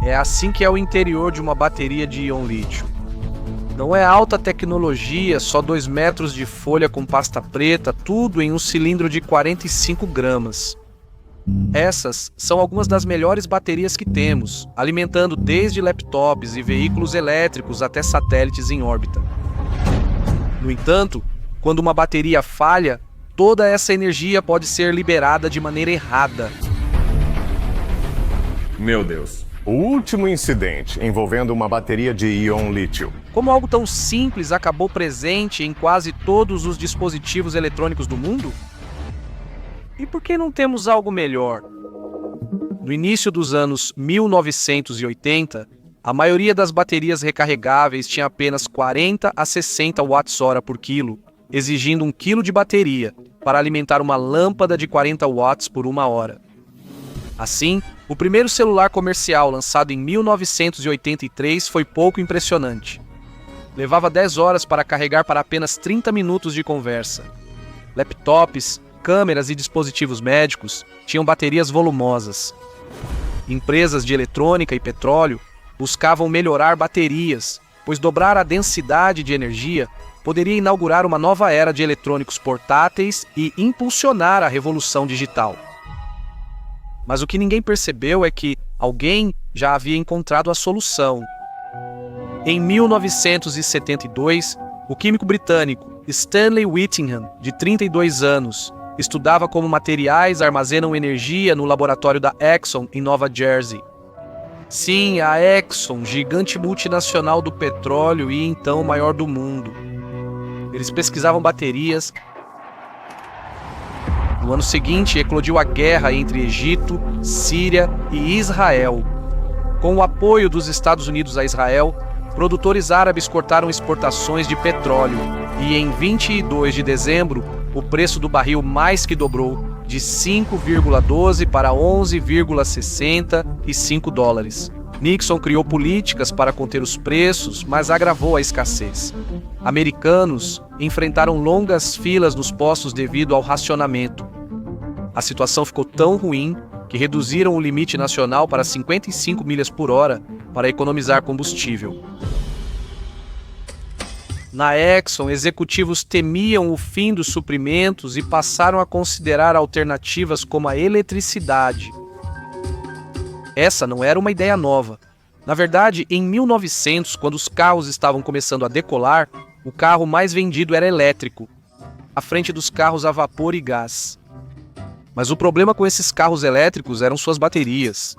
É assim que é o interior de uma bateria de íon-lítio. Não é alta tecnologia, só 2 metros de folha com pasta preta, tudo em um cilindro de 45 gramas. Essas são algumas das melhores baterias que temos, alimentando desde laptops e veículos elétricos até satélites em órbita. No entanto, quando uma bateria falha, toda essa energia pode ser liberada de maneira errada. Meu Deus. O último incidente envolvendo uma bateria de íon-lítio. Como algo tão simples acabou presente em quase todos os dispositivos eletrônicos do mundo? E por que não temos algo melhor? No início dos anos 1980, a maioria das baterias recarregáveis tinha apenas 40 a 60 watts-hora por quilo, exigindo 1 quilo de bateria para alimentar uma lâmpada de 40 watts por 1 hora. Assim, o primeiro celular comercial lançado em 1983 foi pouco impressionante. Levava 10 horas para carregar para apenas 30 minutos de conversa. Laptops, câmeras e dispositivos médicos tinham baterias volumosas. Empresas de eletrônica e petróleo buscavam melhorar baterias, pois dobrar a densidade de energia poderia inaugurar uma nova era de eletrônicos portáteis e impulsionar a revolução digital. Mas o que ninguém percebeu é que alguém já havia encontrado a solução. Em 1972, o químico britânico Stanley Whittingham, de 32 anos, estudava como materiais armazenam energia no laboratório da Exxon, em Nova Jersey. Sim, a Exxon, gigante multinacional do petróleo e então maior do mundo. Eles pesquisavam baterias. No ano seguinte, eclodiu a guerra entre Egito, Síria e Israel. Com o apoio dos Estados Unidos a Israel, produtores árabes cortaram exportações de petróleo e, em 22 de dezembro, o preço do barril mais que dobrou, de 5,12 para 11,65 dólares. Nixon criou políticas para conter os preços, mas agravou a escassez. Americanos enfrentaram longas filas nos postos devido ao racionamento. A situação ficou tão ruim que reduziram o limite nacional para 55 milhas por hora para economizar combustível. Na Exxon, executivos temiam o fim dos suprimentos e passaram a considerar alternativas como a eletricidade. Essa não era uma ideia nova. Na verdade, em 1900, quando os carros estavam começando a decolar, o carro mais vendido era elétrico, à frente dos carros a vapor e gás. Mas o problema com esses carros elétricos eram suas baterias.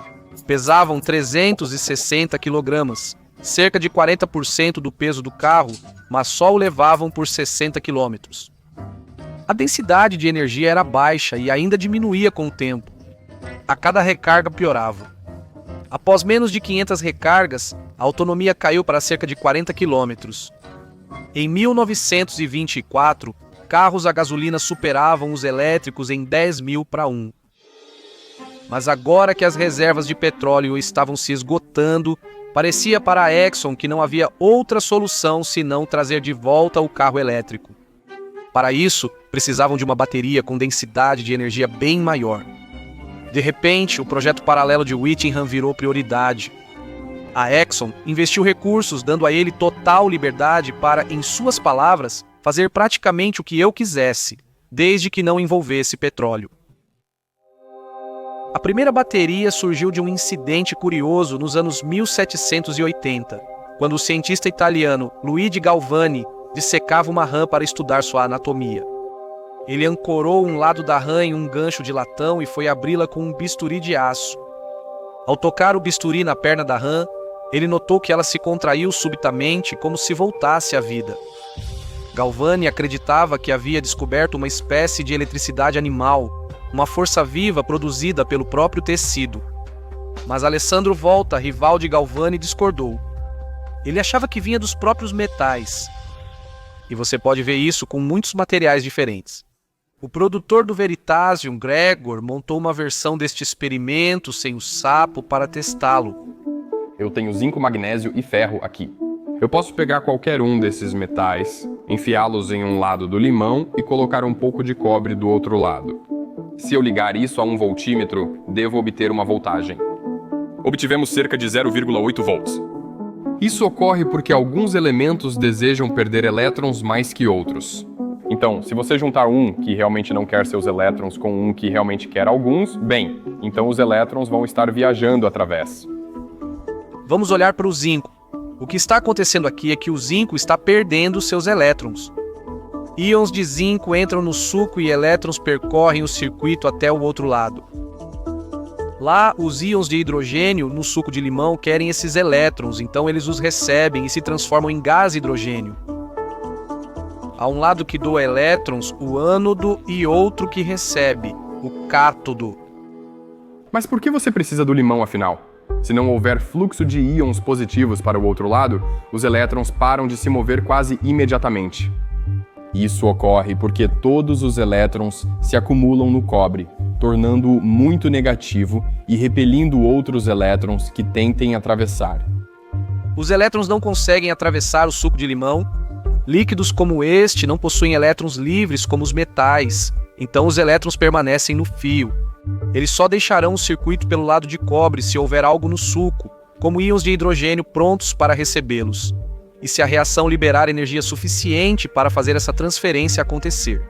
Pesavam 360 kg, cerca de 40% do peso do carro, mas só o levavam por 60 km. A densidade de energia era baixa e ainda diminuía com o tempo. A cada recarga piorava. Após menos de 500 recargas, a autonomia caiu para cerca de 40 km. Em 1924, carros a gasolina superavam os elétricos em 10 mil para 1. Mas agora que as reservas de petróleo estavam se esgotando, parecia para a Exxon que não havia outra solução senão trazer de volta o carro elétrico. Para isso, precisavam de uma bateria com densidade de energia bem maior. De repente, o projeto paralelo de Whittingham virou prioridade. A Exxon investiu recursos, dando a ele total liberdade para, em suas palavras, fazer praticamente o que eu quisesse, desde que não envolvesse petróleo. A primeira bateria surgiu de um incidente curioso nos anos 1780, quando o cientista italiano Luigi Galvani dissecava uma rã para estudar sua anatomia. Ele ancorou um lado da rã em um gancho de latão e foi abri-la com um bisturi de aço. Ao tocar o bisturi na perna da rã, ele notou que ela se contraiu subitamente, como se voltasse à vida. Galvani acreditava que havia descoberto uma espécie de eletricidade animal, uma força viva produzida pelo próprio tecido. Mas Alessandro Volta, rival de Galvani, discordou. Ele achava que vinha dos próprios metais. E você pode ver isso com muitos materiais diferentes. O produtor do Veritasium, Gregor, montou uma versão deste experimento sem o sapo para testá-lo. Eu tenho zinco, magnésio e ferro aqui. Eu posso pegar qualquer um desses metais, enfiá-los em um lado do limão e colocar um pouco de cobre do outro lado. Se eu ligar isso a um voltímetro, devo obter uma voltagem. obtivemos cerca de 0,8 volts. Isso ocorre porque alguns elementos desejam perder elétrons mais que outros. Então, se você juntar um que realmente não quer seus elétrons com um que realmente quer alguns, bem, então os elétrons vão estar viajando através. Vamos olhar para o zinco. O que está acontecendo aqui é que o zinco está perdendo seus elétrons. Íons de zinco entram no suco e elétrons percorrem o circuito até o outro lado. Lá, os íons de hidrogênio no suco de limão querem esses elétrons, então eles os recebem e se transformam em gás hidrogênio. Há um lado que doa elétrons, o ânodo, e outro que recebe, o cátodo. Mas por que você precisa do limão, afinal? Se não houver fluxo de íons positivos para o outro lado, os elétrons param de se mover quase imediatamente. Isso ocorre porque todos os elétrons se acumulam no cobre, tornando-o muito negativo e repelindo outros elétrons que tentem atravessar. Os elétrons não conseguem atravessar o suco de limão. Líquidos como este não possuem elétrons livres como os metais, então os elétrons permanecem no fio. Eles só deixarão o circuito pelo lado de cobre se houver algo no suco, como íons de hidrogênio prontos para recebê-los, e se a reação liberar energia suficiente para fazer essa transferência acontecer.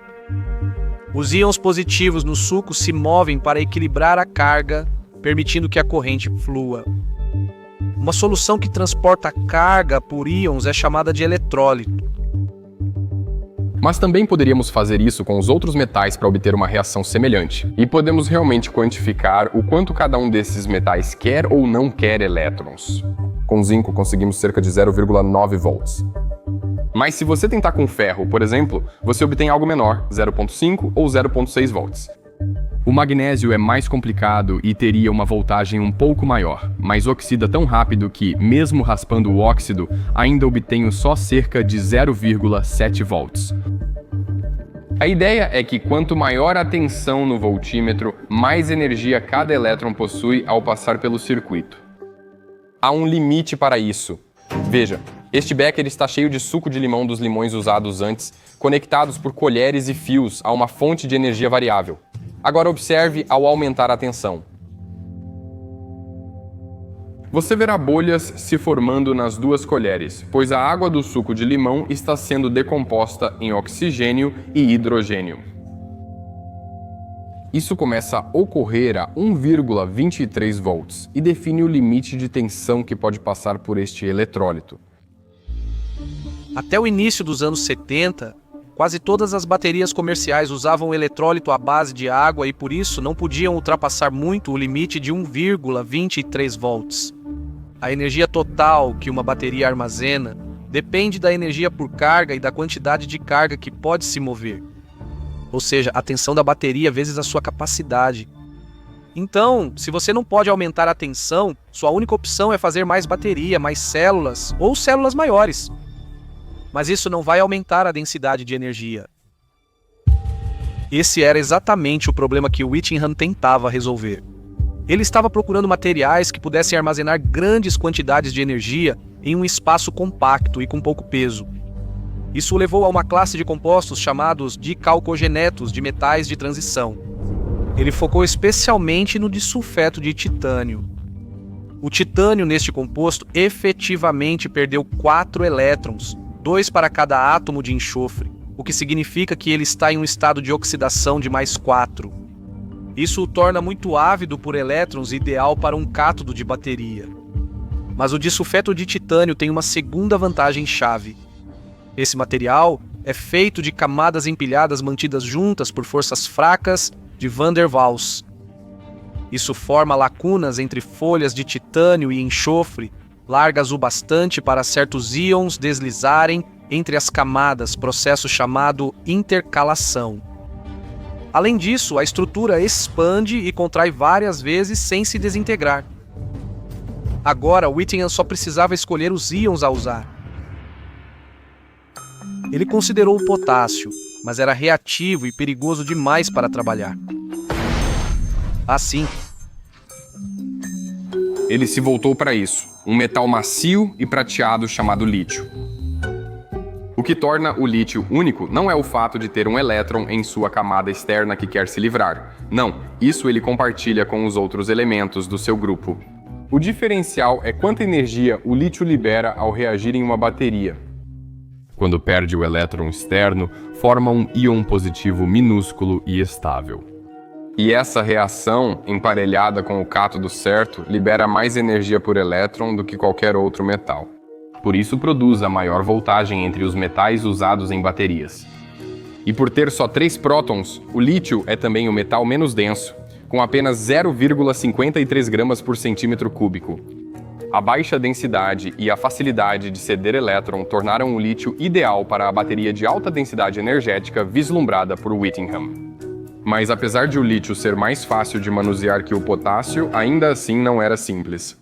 Os íons positivos no suco se movem para equilibrar a carga, permitindo que a corrente flua. Uma solução que transporta carga por íons é chamada de eletrólito. Mas também poderíamos fazer isso com os outros metais para obter uma reação semelhante. E podemos realmente quantificar o quanto cada um desses metais quer ou não quer elétrons. Com zinco conseguimos cerca de 0,9 volts. Mas se você tentar com ferro, por exemplo, você obtém algo menor, 0,5 ou 0,6 volts. O magnésio é mais complicado e teria uma voltagem um pouco maior, mas oxida tão rápido que, mesmo raspando o óxido, ainda obtenho só cerca de 0,7 volts. A ideia é que quanto maior a tensão no voltímetro, mais energia cada elétron possui ao passar pelo circuito. Há um limite para isso. Veja, este becker está cheio de suco de limão dos limões usados antes, conectados por colheres e fios a uma fonte de energia variável. Agora observe ao aumentar a tensão. Você verá bolhas se formando nas duas colheres, pois a água do suco de limão está sendo decomposta em oxigênio e hidrogênio. Isso começa a ocorrer a 1,23 volts e define o limite de tensão que pode passar por este eletrólito. Até o início dos anos 70, quase todas as baterias comerciais usavam eletrólito à base de água e por isso não podiam ultrapassar muito o limite de 1,23 volts. A energia total que uma bateria armazena depende da energia por carga e da quantidade de carga que pode se mover. Ou seja, a tensão da bateria vezes a sua capacidade. Então, se você não pode aumentar a tensão, sua única opção é fazer mais bateria, mais células ou células maiores. Mas isso não vai aumentar a densidade de energia. Esse era exatamente o problema que Whittingham tentava resolver. Ele estava procurando materiais que pudessem armazenar grandes quantidades de energia em um espaço compacto e com pouco peso. Isso o levou a uma classe de compostos chamados dicalcogenetos de metais de transição. Ele focou especialmente no disulfeto de titânio. O titânio neste composto efetivamente perdeu 4 elétrons, 2 para cada átomo de enxofre, o que significa que ele está em um estado de oxidação de mais 4. Isso o torna muito ávido por elétrons, ideal para um cátodo de bateria. Mas o disulfeto de titânio tem uma segunda vantagem-chave. Esse material é feito de camadas empilhadas mantidas juntas por forças fracas de Van der Waals. Isso forma lacunas entre folhas de titânio e enxofre, largas o bastante para certos íons deslizarem entre as camadas, processo chamado intercalação. Além disso, a estrutura expande e contrai várias vezes sem se desintegrar. Agora, Whittingham só precisava escolher os íons a usar. Ele considerou o potássio, mas era reativo e perigoso demais para trabalhar. Assim, ele se voltou para isso, um metal macio e prateado chamado lítio. O que torna o lítio único não é o fato de ter um elétron em sua camada externa que quer se livrar. Não, isso ele compartilha com os outros elementos do seu grupo. O diferencial é quanta energia o lítio libera ao reagir em uma bateria. Quando perde o elétron externo, forma um íon positivo minúsculo e estável. E essa reação, emparelhada com o cátodo certo, libera mais energia por elétron do que qualquer outro metal. Por isso produz a maior voltagem entre os metais usados em baterias. E por ter só 3 prótons, o lítio é também o metal menos denso, com apenas 0,53 gramas por centímetro cúbico. A baixa densidade e a facilidade de ceder elétron tornaram o lítio ideal para a bateria de alta densidade energética vislumbrada por Whittingham. Mas apesar de o lítio ser mais fácil de manusear que o potássio, ainda assim não era simples.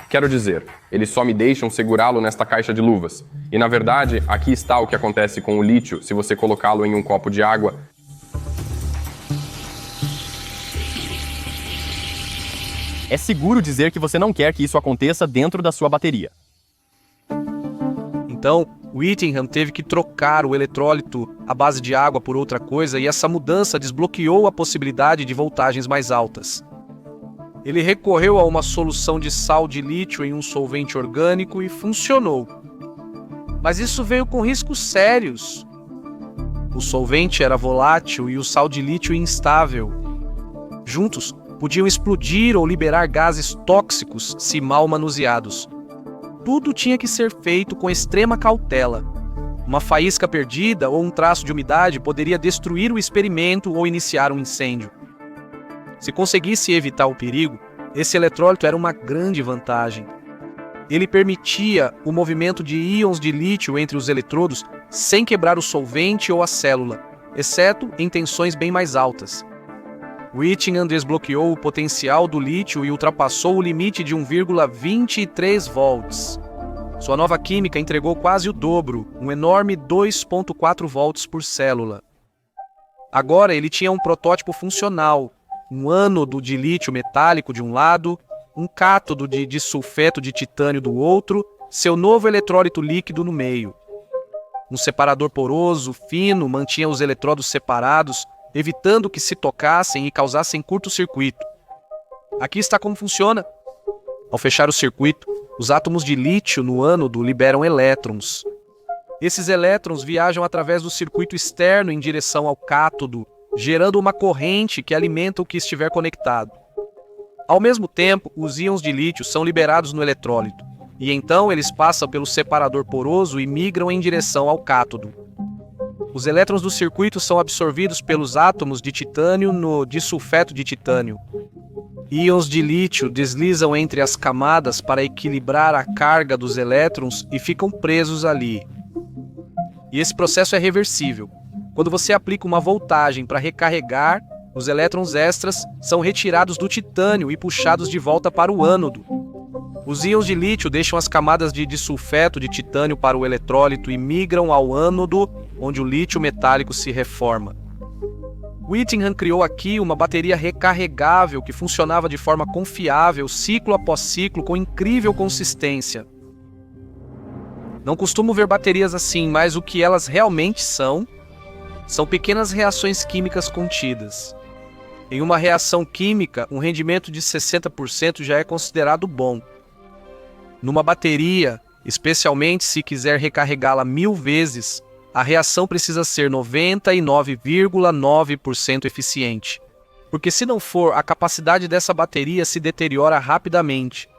Quero dizer, eles só me deixam segurá-lo nesta caixa de luvas. E na verdade, aqui está o que acontece com o lítio se você colocá-lo em um copo de água. É seguro dizer que você não quer que isso aconteça dentro da sua bateria. Então, Whittingham teve que trocar o eletrólito à base de água por outra coisa e essa mudança desbloqueou a possibilidade de voltagens mais altas. Ele recorreu a uma solução de sal de lítio em um solvente orgânico e funcionou. Mas isso veio com riscos sérios. O solvente era volátil e o sal de lítio instável. Juntos, podiam explodir ou liberar gases tóxicos se mal manuseados. Tudo tinha que ser feito com extrema cautela. Uma faísca perdida ou um traço de umidade poderia destruir o experimento ou iniciar um incêndio. Se conseguisse evitar o perigo, esse eletrólito era uma grande vantagem. Ele permitia o movimento de íons de lítio entre os eletrodos sem quebrar o solvente ou a célula, exceto em tensões bem mais altas. Whittingham desbloqueou o potencial do lítio e ultrapassou o limite de 1,23 volts. Sua nova química entregou quase o dobro, um enorme 2,4 volts por célula. Agora ele tinha um protótipo funcional, um ânodo de lítio metálico de um lado, um cátodo de disulfeto de titânio do outro, seu novo eletrólito líquido no meio. Um separador poroso, fino, mantinha os eletrodos separados, evitando que se tocassem e causassem curto-circuito. Aqui está como funciona. Ao fechar o circuito, os átomos de lítio no ânodo liberam elétrons. Esses elétrons viajam através do circuito externo em direção ao cátodo, gerando uma corrente que alimenta o que estiver conectado. Ao mesmo tempo, os íons de lítio são liberados no eletrólito, e então eles passam pelo separador poroso e migram em direção ao cátodo. Os elétrons do circuito são absorvidos pelos átomos de titânio no disulfeto de titânio. Íons de lítio deslizam entre as camadas para equilibrar a carga dos elétrons e ficam presos ali. E esse processo é reversível. Quando você aplica uma voltagem para recarregar, os elétrons extras são retirados do titânio e puxados de volta para o ânodo. Os íons de lítio deixam as camadas de disulfeto de titânio para o eletrólito e migram ao ânodo, onde o lítio metálico se reforma. Whittingham criou aqui uma bateria recarregável que funcionava de forma confiável, ciclo após ciclo, com incrível consistência. Não costumo ver baterias assim, mas o que elas realmente são pequenas reações químicas contidas. Em uma reação química, um rendimento de 60% já é considerado bom. Numa bateria, especialmente se quiser recarregá-la 1000 vezes, a reação precisa ser 99,9% eficiente. Porque se não for, a capacidade dessa bateria se deteriora rapidamente.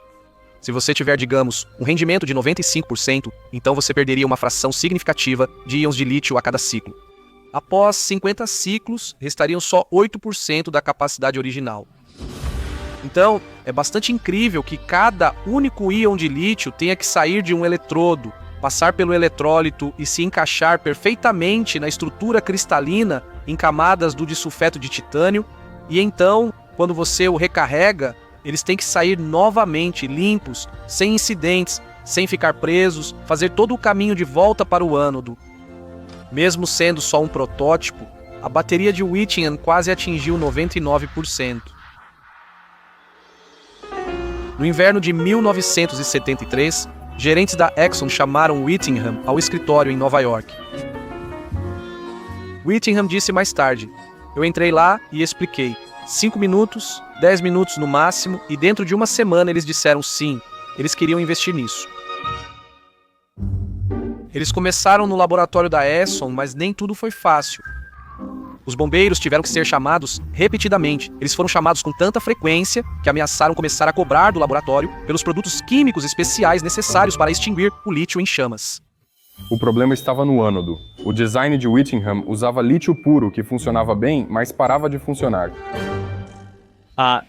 Se você tiver, digamos, um rendimento de 95%, então você perderia uma fração significativa de íons de lítio a cada ciclo. Após 50 ciclos, restariam só 8% da capacidade original. Então, é bastante incrível que cada único íon de lítio tenha que sair de um eletrodo, passar pelo eletrólito e se encaixar perfeitamente na estrutura cristalina em camadas do disulfeto de titânio, e então, quando você o recarrega, eles têm que sair novamente limpos, sem incidentes, sem ficar presos, fazer todo o caminho de volta para o ânodo. Mesmo sendo só um protótipo, a bateria de Whittingham quase atingiu 99%. No inverno de 1973, gerentes da Exxon chamaram Whittingham ao escritório em Nova York. Whittingham disse mais tarde: "Eu entrei lá e expliquei. 5 minutos, 10 minutos no máximo, e dentro de uma semana eles disseram sim, eles queriam investir nisso. Eles começaram no laboratório da Exxon, mas nem tudo foi fácil. Os bombeiros tiveram que ser chamados repetidamente. Eles foram chamados com tanta frequência que ameaçaram começar a cobrar do laboratório pelos produtos químicos especiais necessários para extinguir o lítio em chamas. O problema estava no ânodo. O design de Whittingham usava lítio puro, que funcionava bem, mas parava de funcionar.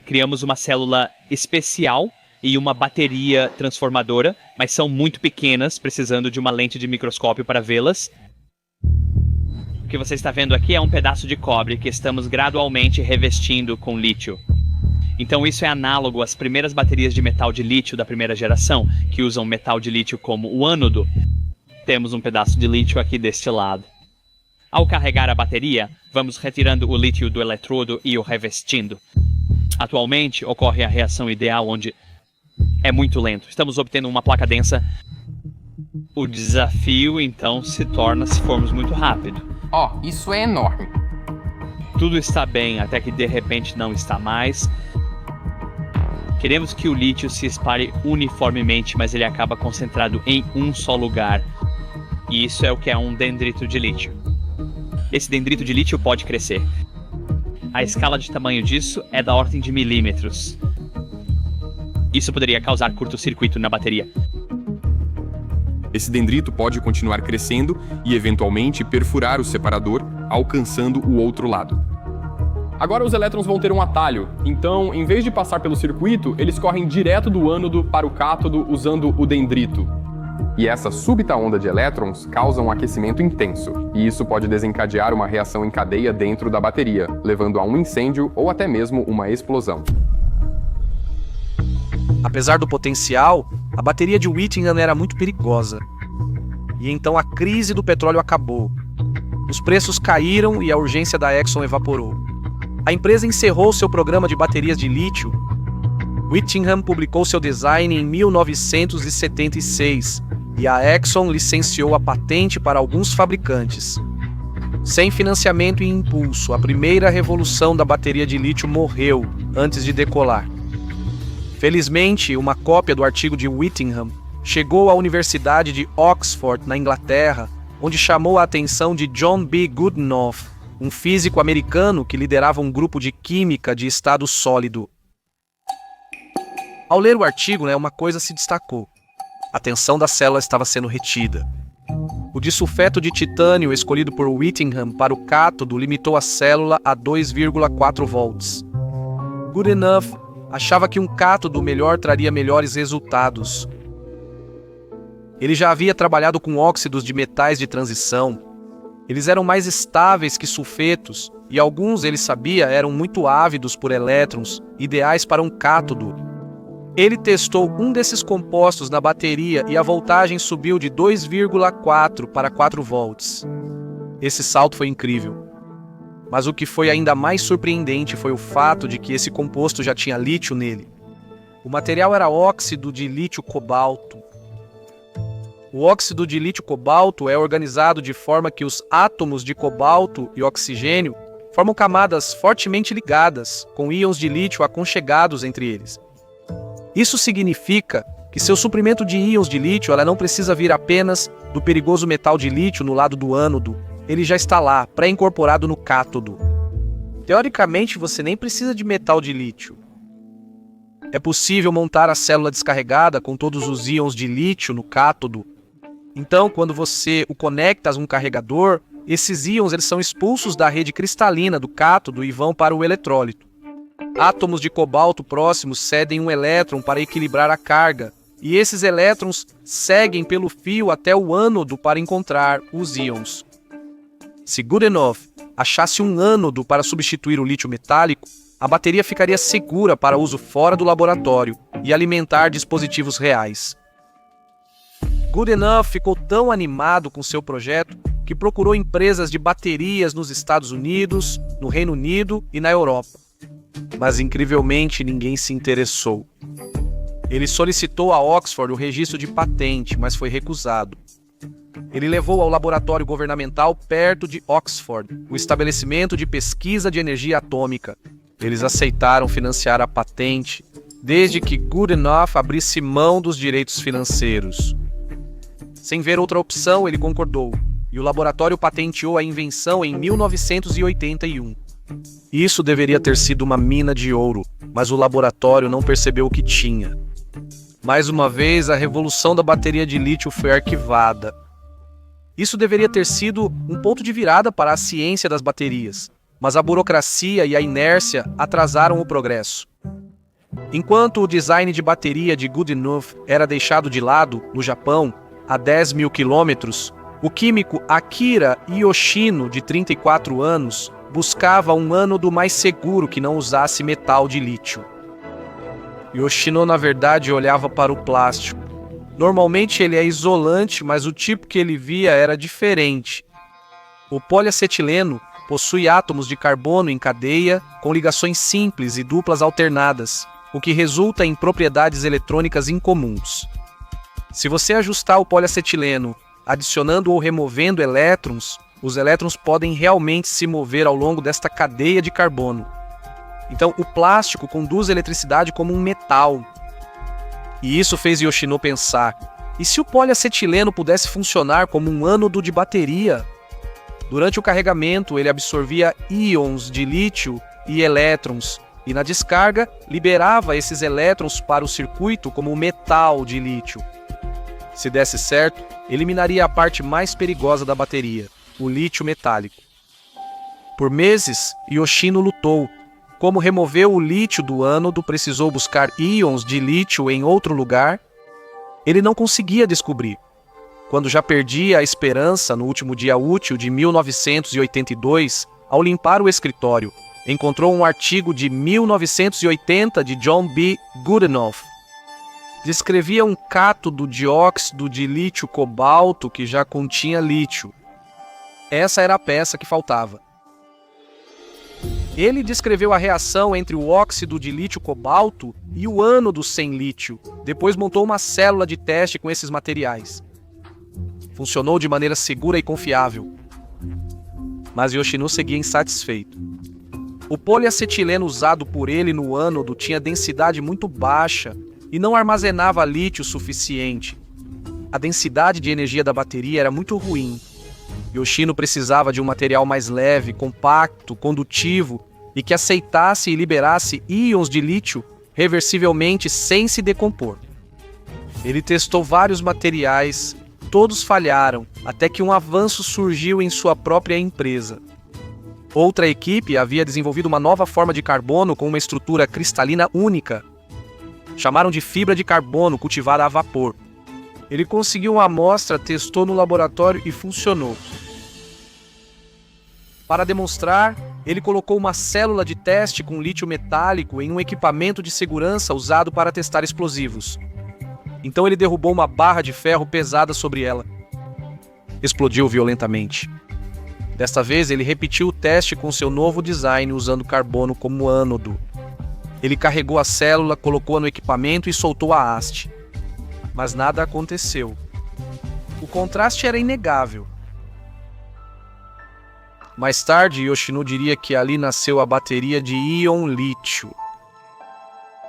Criamos uma célula especial e uma bateria transformadora, mas são muito pequenas, precisando de uma lente de microscópio para vê-las. O que você está vendo aqui é um pedaço de cobre que estamos gradualmente revestindo com lítio. Então isso é análogo às primeiras baterias de metal de lítio da primeira geração, que usam metal de lítio como o ânodo. Temos um pedaço de lítio aqui deste lado. Ao carregar a bateria, vamos retirando o lítio do eletrodo e o revestindo. Atualmente, ocorre a reação ideal onde é muito lento. Estamos obtendo uma placa densa. O desafio, então, se torna se formos muito rápido. Isso é enorme. Tudo está bem até que de repente não está mais. Queremos que o lítio se espalhe uniformemente, mas ele acaba concentrado em um só lugar. E isso é o que é um dendrito de lítio. Esse dendrito de lítio pode crescer. A escala de tamanho disso é da ordem de milímetros. Isso poderia causar curto-circuito na bateria. Esse dendrito pode continuar crescendo e, eventualmente, perfurar o separador, alcançando o outro lado. Agora os elétrons vão ter um atalho, então, em vez de passar pelo circuito, eles correm direto do ânodo para o cátodo usando o dendrito. E essa súbita onda de elétrons causa um aquecimento intenso, e isso pode desencadear uma reação em cadeia dentro da bateria, levando a um incêndio ou até mesmo uma explosão. Apesar do potencial, a bateria de Whittingham era muito perigosa. E então a crise do petróleo acabou. Os preços caíram e a urgência da Exxon evaporou. A empresa encerrou seu programa de baterias de lítio. Whittingham publicou seu design em 1976 e a Exxon licenciou a patente para alguns fabricantes. Sem financiamento e impulso, a primeira revolução da bateria de lítio morreu antes de decolar. Felizmente, uma cópia do artigo de Whittingham chegou à Universidade de Oxford, na Inglaterra, onde chamou a atenção de John B. Goodenough, um físico americano que liderava um grupo de química de estado sólido. Ao ler o artigo, uma coisa se destacou. A tensão da célula estava sendo retida. O disulfeto de titânio escolhido por Whittingham para o cátodo limitou a célula a 2,4 volts. Goodenough achava que um cátodo melhor traria melhores resultados. Ele já havia trabalhado com óxidos de metais de transição. Eles eram mais estáveis que sulfetos, e alguns, ele sabia, eram muito ávidos por elétrons, ideais para um cátodo. Ele testou um desses compostos na bateria e a voltagem subiu de 2,4 para 4 volts. Esse salto foi incrível. Mas o que foi ainda mais surpreendente foi o fato de que esse composto já tinha lítio nele. O material era óxido de lítio-cobalto. O óxido de lítio-cobalto é organizado de forma que os átomos de cobalto e oxigênio formam camadas fortemente ligadas, com íons de lítio aconchegados entre eles. Isso significa que seu suprimento de íons de lítio não precisa vir apenas do perigoso metal de lítio no lado do ânodo. Ele já está lá, pré-incorporado no cátodo. Teoricamente, você nem precisa de metal de lítio. É possível montar a célula descarregada com todos os íons de lítio no cátodo. Então, quando você o conecta a um carregador, esses íons são expulsos da rede cristalina do cátodo e vão para o eletrólito. Átomos de cobalto próximos cedem um elétron para equilibrar a carga, e esses elétrons seguem pelo fio até o ânodo para encontrar os íons. Se Goodenough achasse um ânodo para substituir o lítio metálico, a bateria ficaria segura para uso fora do laboratório e alimentar dispositivos reais. Goodenough ficou tão animado com seu projeto que procurou empresas de baterias nos Estados Unidos, no Reino Unido e na Europa. Mas, incrivelmente, ninguém se interessou. Ele solicitou a Oxford o registro de patente, mas foi recusado. Ele levou ao laboratório governamental perto de Oxford, o estabelecimento de pesquisa de energia atômica. Eles aceitaram financiar a patente, desde que Goodenough abrisse mão dos direitos financeiros. Sem ver outra opção, ele concordou, e o laboratório patenteou a invenção em 1981. Isso deveria ter sido uma mina de ouro, mas o laboratório não percebeu o que tinha. Mais uma vez, a revolução da bateria de lítio foi arquivada. Isso deveria ter sido um ponto de virada para a ciência das baterias, mas a burocracia e a inércia atrasaram o progresso. Enquanto o design de bateria de Goodenough era deixado de lado, no Japão, a 10 mil quilômetros, o químico Akira Yoshino, de 34 anos, buscava um ânodo mais seguro que não usasse metal de lítio. Yoshino, na verdade, olhava para o plástico. Normalmente ele é isolante, mas o tipo que ele via era diferente. O poliacetileno possui átomos de carbono em cadeia com ligações simples e duplas alternadas, o que resulta em propriedades eletrônicas incomuns. Se você ajustar o poliacetileno, adicionando ou removendo elétrons, os elétrons podem realmente se mover ao longo desta cadeia de carbono. Então, o plástico conduz a eletricidade como um metal. E isso fez Yoshino pensar, e se o poliacetileno pudesse funcionar como um ânodo de bateria? Durante o carregamento, ele absorvia íons de lítio e elétrons, e na descarga, liberava esses elétrons para o circuito como metal de lítio. Se desse certo, eliminaria a parte mais perigosa da bateria, o lítio metálico. Por meses, Yoshino lutou. Como removeu o lítio do ânodo, precisou buscar íons de lítio em outro lugar. Ele não conseguia descobrir. Quando já perdia a esperança no último dia útil de 1982, ao limpar o escritório, encontrou um artigo de 1980 de John B. Goodenough. Descrevia um cátodo de óxido de lítio-cobalto que já continha lítio. Essa era a peça que faltava. Ele descreveu a reação entre o óxido de lítio-cobalto e o ânodo sem lítio. Depois montou uma célula de teste com esses materiais. Funcionou de maneira segura e confiável. Mas Yoshino seguia insatisfeito. O poliacetileno usado por ele no ânodo tinha densidade muito baixa e não armazenava lítio suficiente. A densidade de energia da bateria era muito ruim. Yoshino precisava de um material mais leve, compacto, condutivo e que aceitasse e liberasse íons de lítio reversivelmente sem se decompor. Ele testou vários materiais, todos falharam, até que um avanço surgiu em sua própria empresa. Outra equipe havia desenvolvido uma nova forma de carbono com uma estrutura cristalina única. Chamaram de fibra de carbono cultivada a vapor. Ele conseguiu uma amostra, testou no laboratório e funcionou. Para demonstrar, ele colocou uma célula de teste com lítio metálico em um equipamento de segurança usado para testar explosivos. Então ele derrubou uma barra de ferro pesada sobre ela. Explodiu violentamente. Desta vez, ele repetiu o teste com seu novo design usando carbono como ânodo. Ele carregou a célula, colocou-a no equipamento e soltou a haste. Mas nada aconteceu. O contraste era inegável. Mais tarde, Yoshino diria que ali nasceu a bateria de íon lítio.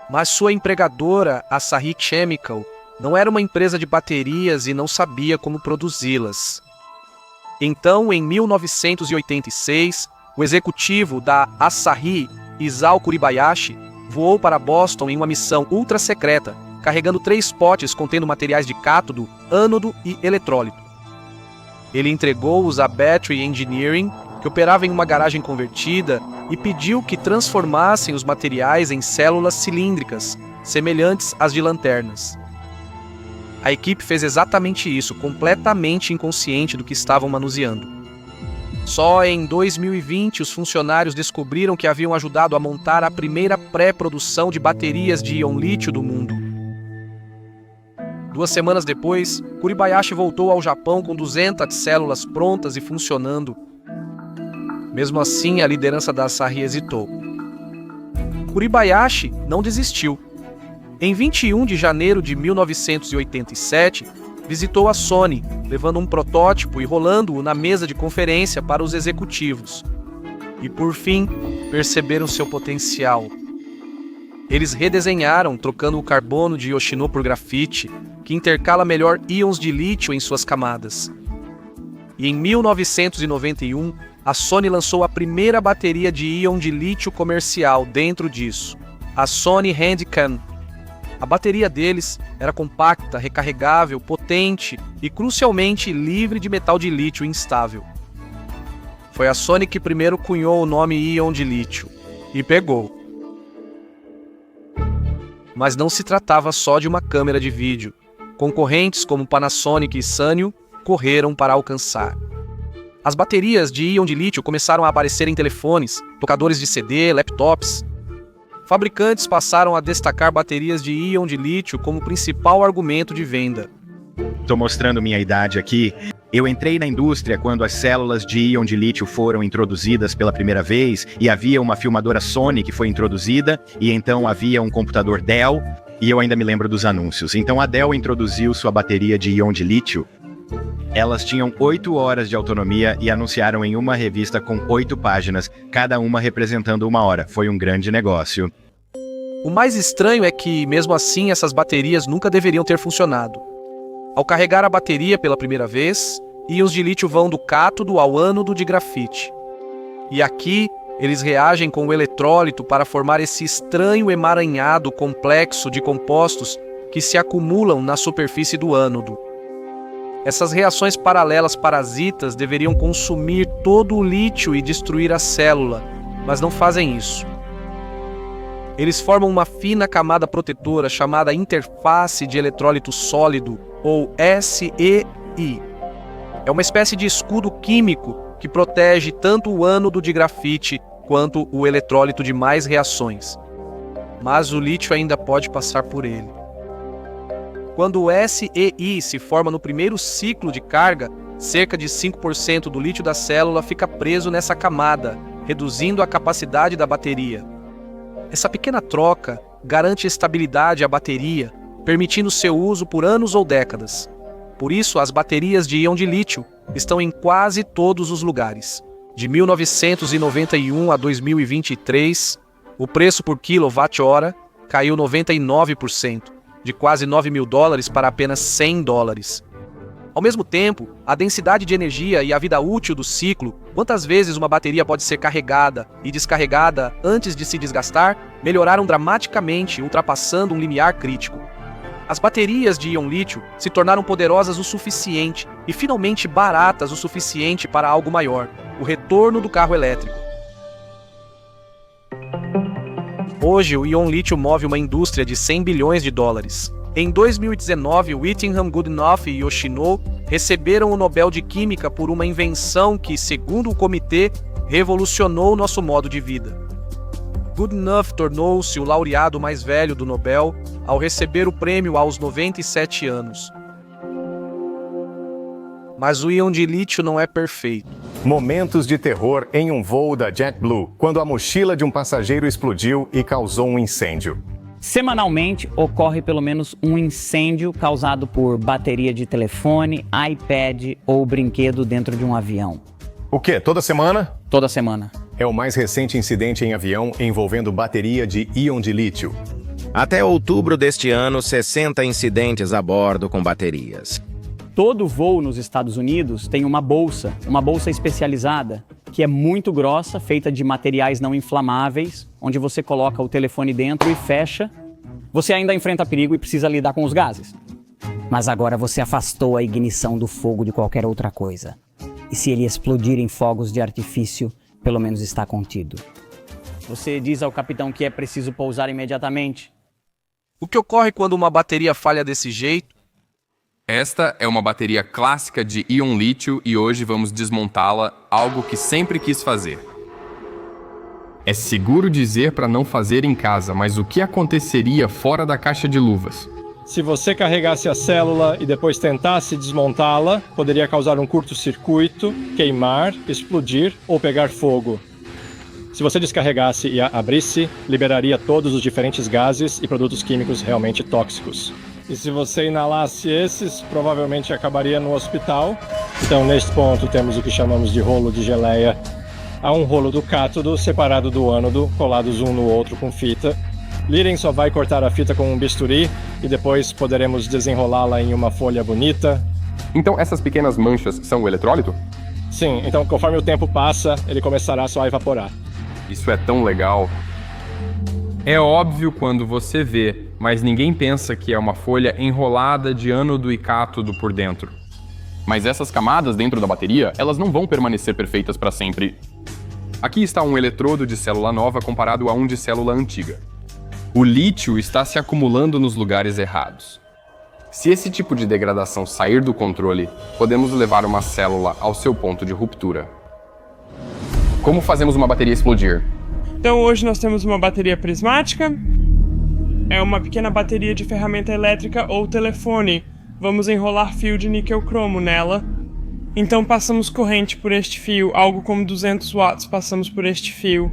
Mas sua empregadora, Asahi Chemical, não era uma empresa de baterias e não sabia como produzi-las. Então, em 1986, o executivo da Asahi, Isao Kuribayashi, voou para Boston em uma missão ultra secreta, carregando 3 potes contendo materiais de cátodo, ânodo e eletrólito. Ele entregou-os a Battery Engineering, que operava em uma garagem convertida, e pediu que transformassem os materiais em células cilíndricas, semelhantes às de lanternas. A equipe fez exatamente isso, completamente inconsciente do que estavam manuseando. Só em 2020, os funcionários descobriram que haviam ajudado a montar a primeira pré-produção de baterias de íon lítio do mundo. 2 semanas depois, Kuribayashi voltou ao Japão com 200 células prontas e funcionando. Mesmo assim, a liderança da Asahi hesitou. Kuribayashi não desistiu. Em 21 de janeiro de 1987, visitou a Sony, levando um protótipo e rolando-o na mesa de conferência para os executivos. e, por fim, perceberam seu potencial. Eles redesenharam, trocando o carbono de Yoshino por grafite, que intercala melhor íons de lítio em suas camadas. E em 1991, a Sony lançou a primeira bateria de íon de lítio comercial dentro disso, a Sony Handycam. A bateria deles era compacta, recarregável, potente e, crucialmente, livre de metal de lítio instável. Foi a Sony que primeiro cunhou o nome íon de lítio. E pegou. Mas não se tratava só de uma câmera de vídeo. Concorrentes como Panasonic e Sanyo correram para alcançar. As baterias de íon de lítio começaram a aparecer em telefones, tocadores de CD, laptops. Fabricantes passaram a destacar baterias de íon de lítio como principal argumento de venda. Estou mostrando minha idade aqui. Eu entrei na indústria quando as células de íon de lítio foram introduzidas pela primeira vez e havia uma filmadora Sony que foi introduzida e então havia um computador Dell e eu ainda me lembro dos anúncios. Então a Dell introduziu sua bateria de íon de lítio. Elas tinham 8 horas de autonomia e anunciaram em uma revista com 8 páginas, cada uma representando 1 hora. Foi um grande negócio. O mais estranho é que, mesmo assim, essas baterias nunca deveriam ter funcionado. Ao carregar a bateria pela primeira vez, íons de lítio vão do cátodo ao ânodo de grafite. E aqui, eles reagem com o eletrólito para formar esse estranho emaranhado complexo de compostos que se acumulam na superfície do ânodo. Essas reações paralelas parasitas deveriam consumir todo o lítio e destruir a célula, mas não fazem isso. Eles formam uma fina camada protetora chamada interface de eletrólito sólido, ou SEI. É uma espécie de escudo químico que protege tanto o ânodo de grafite quanto o eletrólito de mais reações. Mas o lítio ainda pode passar por ele. Quando o SEI se forma no primeiro ciclo de carga, cerca de 5% do lítio da célula fica preso nessa camada, reduzindo a capacidade da bateria. Essa pequena troca garante estabilidade à bateria, permitindo seu uso por anos ou décadas. Por isso, as baterias de íon de lítio estão em quase todos os lugares. De 1991 a 2023, o preço por quilowatt-hora caiu 99%. De quase $9.000 para apenas $100. Ao mesmo tempo, a densidade de energia e a vida útil do ciclo, quantas vezes uma bateria pode ser carregada e descarregada antes de se desgastar, melhoraram dramaticamente, ultrapassando um limiar crítico. As baterias de íon lítio se tornaram poderosas o suficiente e finalmente baratas o suficiente para algo maior, o retorno do carro elétrico. Hoje, o íon lítio move uma indústria de $100 bilhões. Em 2019, Whittingham Goodenough e Yoshino receberam o Nobel de Química por uma invenção que, segundo o comitê, revolucionou nosso modo de vida. Goodenough tornou-se o laureado mais velho do Nobel ao receber o prêmio aos 97 anos. Mas o íon de lítio não é perfeito. Momentos de terror em um voo da JetBlue, quando a mochila de um passageiro explodiu e causou um incêndio. Semanalmente, ocorre pelo menos um incêndio causado por bateria de telefone, iPad ou brinquedo dentro de um avião. O quê? Toda semana? Toda semana. É o mais recente incidente em avião envolvendo bateria de íon de lítio. Até outubro deste ano, 60 incidentes a bordo com baterias. Todo voo nos Estados Unidos tem uma bolsa especializada, que é muito grossa, feita de materiais não inflamáveis, onde você coloca o telefone dentro e fecha. Você ainda enfrenta perigo e precisa lidar com os gases. Mas agora você afastou a ignição do fogo de qualquer outra coisa. E se ele explodir em fogos de artifício, pelo menos está contido. Você diz ao capitão que é preciso pousar imediatamente. O que ocorre quando uma bateria falha desse jeito? Esta é uma bateria clássica de íon lítio e hoje vamos desmontá-la, algo que sempre quis fazer. É seguro dizer para não fazer em casa, mas o que aconteceria fora da caixa de luvas? Se você carregasse a célula e depois tentasse desmontá-la, poderia causar um curto-circuito, queimar, explodir ou pegar fogo. Se você descarregasse e a abrisse, liberaria todos os diferentes gases e produtos químicos realmente tóxicos. E se você inalasse esses, provavelmente acabaria no hospital. Então, neste ponto, temos o que chamamos de rolo de geleia. há um rolo do cátodo separado do ânodo, colados um no outro com fita. Liren só vai cortar a fita com um bisturi e depois poderemos desenrolá-la em uma folha bonita. Então essas pequenas manchas são o eletrólito? Sim, então conforme o tempo passa, ele começará só a evaporar. Isso é tão legal. É óbvio quando você vê, mas ninguém pensa que é uma folha enrolada de ânodo e cátodo por dentro. Mas essas camadas dentro da bateria, elas não vão permanecer perfeitas para sempre. Aqui está um eletrodo de célula nova comparado a um de célula antiga. O lítio está se acumulando nos lugares errados. Se esse tipo de degradação sair do controle, podemos levar uma célula ao seu ponto de ruptura. Como fazemos uma bateria explodir? Então hoje nós temos uma bateria prismática, é uma pequena bateria de ferramenta elétrica ou telefone. Vamos enrolar fio de níquel cromo nela. Então passamos corrente por este fio, algo como 200 watts passamos por este fio.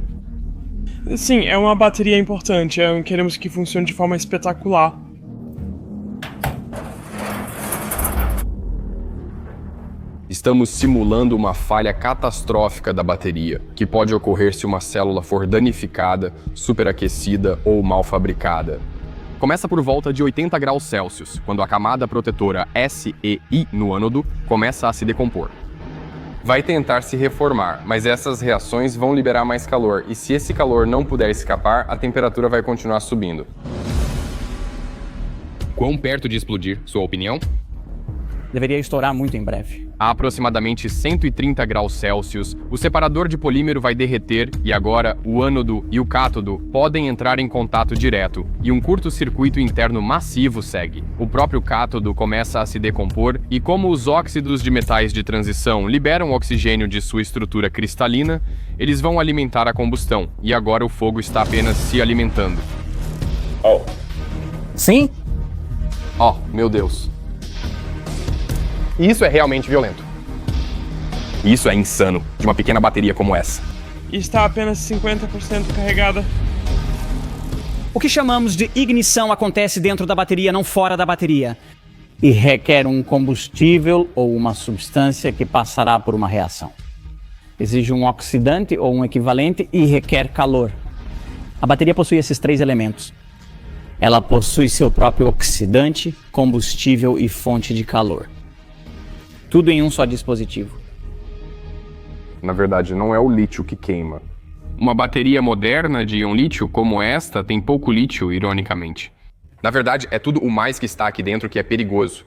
Sim, é uma bateria importante, queremos que funcione de forma espetacular. Estamos simulando uma falha catastrófica da bateria, que pode ocorrer se uma célula for danificada, superaquecida ou mal fabricada. Começa por volta de 80 graus Celsius, quando a camada protetora S e I no ânodo começa a se decompor. Vai tentar se reformar, mas essas reações vão liberar mais calor, e se esse calor não puder escapar, a temperatura vai continuar subindo. Quão perto de explodir, sua opinião? Deveria estourar muito em breve. A aproximadamente 130 graus Celsius, o separador de polímero vai derreter e agora o ânodo e o cátodo podem entrar em contato direto e um curto-circuito interno massivo segue. O próprio cátodo começa a se decompor e como os óxidos de metais de transição liberam oxigênio de sua estrutura cristalina, eles vão alimentar a combustão e agora o fogo está apenas se alimentando. Sim? Oh, meu Deus. Isso é realmente violento. Isso é insano, de uma pequena bateria como essa. E está apenas 50% carregada. O que chamamos de ignição acontece dentro da bateria, não fora da bateria. E requer um combustível ou uma substância que passará por uma reação. Exige um oxidante ou um equivalente e requer calor. A bateria possui esses 3 elementos. Ela possui seu próprio oxidante, combustível e fonte de calor. Tudo em um só dispositivo. Na verdade, não é o lítio que queima. Uma bateria moderna de íon lítio como esta tem pouco lítio, ironicamente. Na verdade, é tudo o mais que está aqui dentro que é perigoso.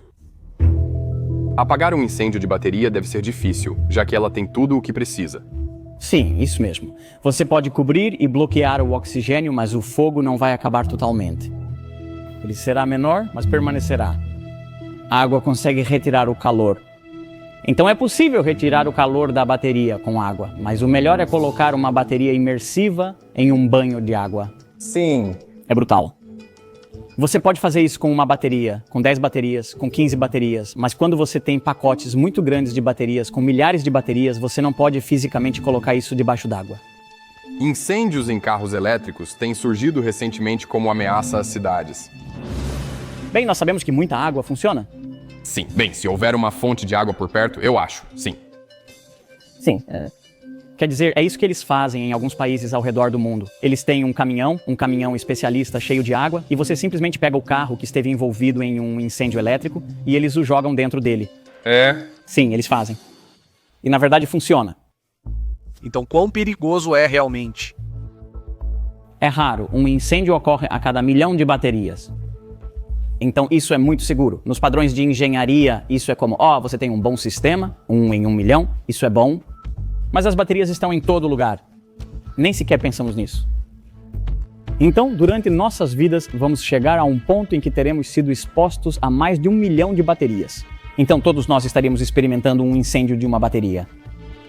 Apagar um incêndio de bateria deve ser difícil, já que ela tem tudo o que precisa. Sim, isso mesmo. Você pode cobrir e bloquear o oxigênio, mas o fogo não vai acabar totalmente. Ele será menor, mas permanecerá. A água consegue retirar o calor. Então é possível retirar o calor da bateria com água, mas o melhor é colocar uma bateria imersiva em um banho de água. Sim. É brutal. Você pode fazer isso com uma bateria, com 10 baterias, com 15 baterias, mas quando você tem pacotes muito grandes de baterias, com milhares de baterias, você não pode fisicamente colocar isso debaixo d'água. Incêndios em carros elétricos têm surgido recentemente como ameaça às cidades. Bem, nós sabemos que muita água funciona. Sim, bem, se houver uma fonte de água por perto, eu acho, sim. Sim, quer dizer, é isso que eles fazem em alguns países ao redor do mundo. Eles têm um caminhão especialista cheio de água, e você simplesmente pega o carro que esteve envolvido em um incêndio elétrico e eles o jogam dentro dele. É? Sim, eles fazem. E na verdade funciona. Então quão perigoso é realmente? É raro, um incêndio ocorre a cada 1 milhão de baterias. Então isso é muito seguro. Nos padrões de engenharia, isso é como, você tem um bom sistema, 1 em 1 milhão, isso é bom. Mas as baterias estão em todo lugar. Nem sequer pensamos nisso. Então, durante nossas vidas, vamos chegar a um ponto em que teremos sido expostos a mais de 1 milhão de baterias. Então todos nós estaríamos experimentando um incêndio de uma bateria.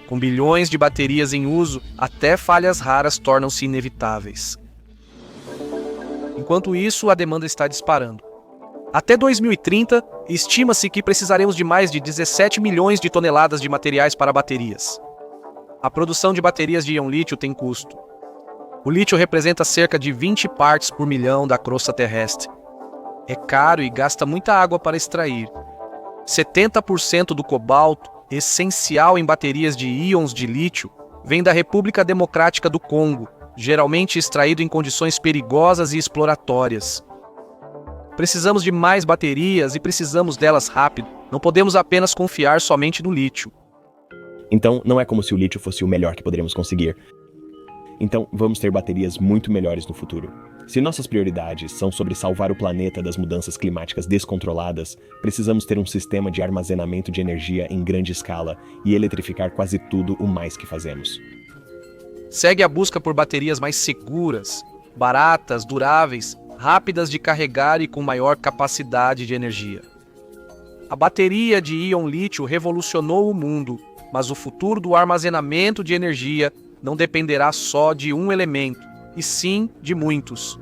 Com bilhões de baterias em uso, até falhas raras tornam-se inevitáveis. Enquanto isso, a demanda está disparando. Até 2030, estima-se que precisaremos de mais de 17 milhões de toneladas de materiais para baterias. A produção de baterias de íon lítio tem custo. O lítio representa cerca de 20 partes por milhão da crosta terrestre. É caro e gasta muita água para extrair. 70% do cobalto, essencial em baterias de íons de lítio, vem da República Democrática do Congo, geralmente extraído em condições perigosas e exploratórias. Precisamos de mais baterias e precisamos delas rápido. Não podemos apenas confiar somente no lítio. Então, não é como se o lítio fosse o melhor que poderíamos conseguir. Então, vamos ter baterias muito melhores no futuro. Se nossas prioridades são sobre salvar o planeta das mudanças climáticas descontroladas, precisamos ter um sistema de armazenamento de energia em grande escala e eletrificar quase tudo o mais que fazemos. Segue a busca por baterias mais seguras, baratas, duráveis, rápidas de carregar e com maior capacidade de energia. A bateria de íon lítio revolucionou o mundo, mas o futuro do armazenamento de energia não dependerá só de um elemento, e sim de muitos.